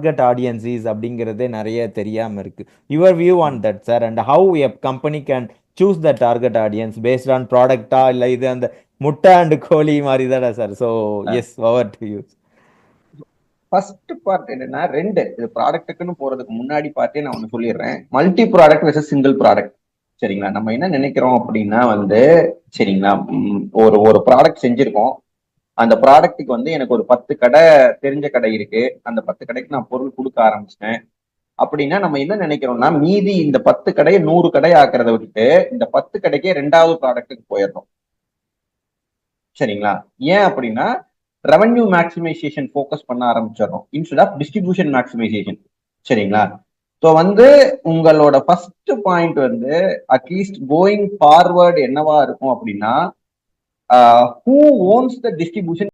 Target audience is அப்படிங்கிறதே நிறைய தெரியாம இருக்கு. Your view on that sir, and how a company can choose the target audience based on ப்ராடக்டா இல்ல இது அந்த முட்டை அண்ட் கோழி மாதிரி தானே sir? So yes, over to you. First part என்னன்னா, ரெண்டு இது ப்ராடக்ட்டுக்குன்னு போறதுக்கு முன்னாடி பார்ட்டே நான் ஒன்று சொல்லிடுறேன். Multi product versus single product. சரிங்களா? நம்ம என்ன நினைக்கிறோம் அப்படின்னா சரிங்களா, ஒரு ஒரு ப்ராடக்ட் செஞ்சிருக்கோம். அந்த ப்ராடக்ட்டுக்கு எனக்கு ஒரு 10 கடை தெரிஞ்ச கடை இருக்கு. அந்த 10 கடைக்கு நான் பொருள் கொடுக்க ஆரம்பிச்சிட்டேன் அப்படின்னா நம்ம என்ன நினைக்கிறோம்னா, மீதி இந்த 10 கடையை 100 கடை ஆக்குறத விட்டுட்டு இந்த 10 கடைக்கே 2வது ப்ராடக்ட்டுக்கு போயிடுறோம். சரிங்களா? ஏன் அப்படின்னா ரெவன்யூ மேக்சிமைசேஷன் ஃபோக்கஸ் பண்ண ஆரம்பிச்சிடறோம் இன்ஸ்டெட் ஆஃப் டிஸ்ட்ரிபியூஷன் மேக்சிமைசேஷன். சரிங்களா? ஸோ உங்களோட first point at least going forward என்னவா இருக்கும் அப்படின்னா, ஹூ ஓன்ஸ் த டிஸ்ட்ரிபியூஷன்